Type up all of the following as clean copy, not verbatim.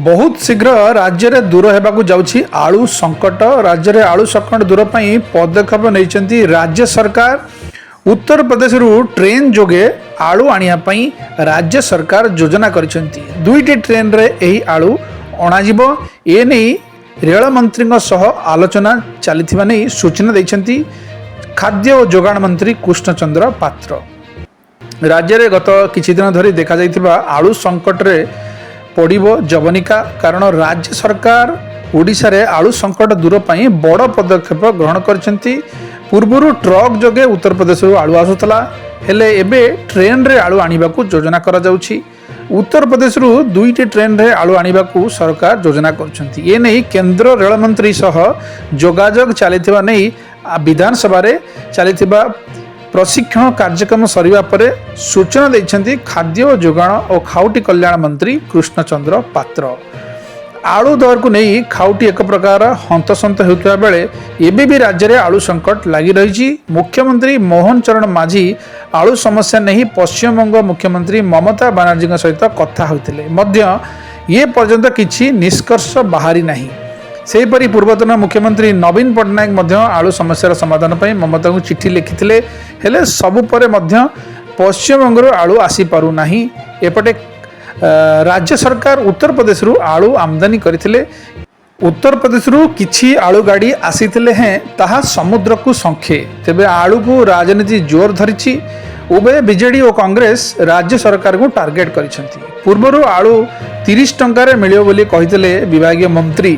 बहुत शीघ्र राज्य में दूर होगा जाऊँगी आलू संकट। राज्य में आलू संकट दूर पर पदक्षेप नहीं राज्य सरकार। उत्तर प्रदेश ट्रेन जोगे आलू आने राज्य सरकार योजना कर दुईटी ट्रेन रे यही आलू अणाजिब एने रेल मंत्री आलोचना चली सूचना देती खाद्य और जोगाण मंत्री कृष्णचंद्र पात्र। राज्य में गत किछि दिन धरी देखा जाइथिबा आलू संकट रे पड़िबो जवनिका। कारण राज्य सरकार ओडिशा रे आलू संकट दूर पर बड़ पदक्षेप ग्रहण करछंती। पूर्वरु ट्रक जोगे उत्तर प्रदेश आलू आसुतला हेले एबे ट्रेन रे आलू आनिबाकू योजना करा जाउछि। उत्तर प्रदेश दुईटी ट्रेन रे आलू आनिबाकू सरकार योजना करछंती। ए नै केंद्र रेल मंत्री सह जोगाजोग चलिथिबा नै विधानसभा रे चलिथिबा प्रशिक्षण कार्यक्रम सरिबा परे सूचना देइछंती खाद्य और जोगाण और खाउटी कल्याण मंत्री कृष्णचंद्र पात्र। आलू दर को नहीं खाउटी एक प्रकार हंतसंत होता बेले एबे भी राज्य में आलू संकट लगी रही। मुख्यमंत्री मोहन चरण माझी आलू समस्या नहीं पश्चिमबंग मुख्यमंत्री ममता बनर्जी सहित कथा होते मध्य ये पर्यंत किछि निष्कर्ष बाहरी नहीं। सेहीपरि पूर्वतन मुख्यमंत्री नवीन पट्टनायक मध्य आलू समस्यार समाधान पर ममता को चिठी लिखिथिले हेले सबु परे मध्य पश्चिमबंग आलू आसी पारु नाही। एपटे राज्य सरकार उत्तर प्रदेश आलू आमदानी करथिले। उत्तर प्रदेश किछि आलू गाड़ी आसीथिले हैं ताहा समुद्र को संखे। तेबे आलू को राजनीति जोर धरिछि। उभय बीजेडी और कांग्रेस राज्य सरकार को टार्गेट करिसेंती। पूर्वरु आलू 30 टंकार मिलियो बोली कहिथिले विभागीय मंत्री।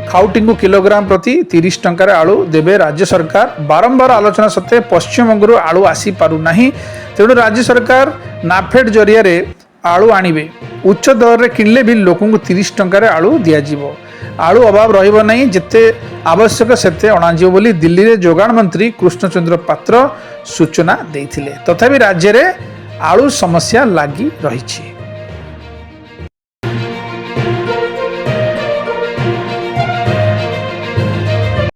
खाउटी को किलोग्राम प्रति 30 टंकार आलू देवे राज्य सरकार। बारंबार आलोचना सत्वे पश्चिमबंग आलू आसी पारु नाही। तेणु राज्य सरकार नाफेड जरिया रे आलू आनिबे। उच्च दर रे किनले भी लोक 30 टंकार आलू दियाजिबो। आलू अभाव रहिबो नाही। जेते आवश्यक सेते अणाजिबो बोली दिल्ली रे जोगाण मंत्री कृष्णचंद्र पात्र सूचना देइथिले। तथापि राज्य रे आलू समस्या लागी रहिछि।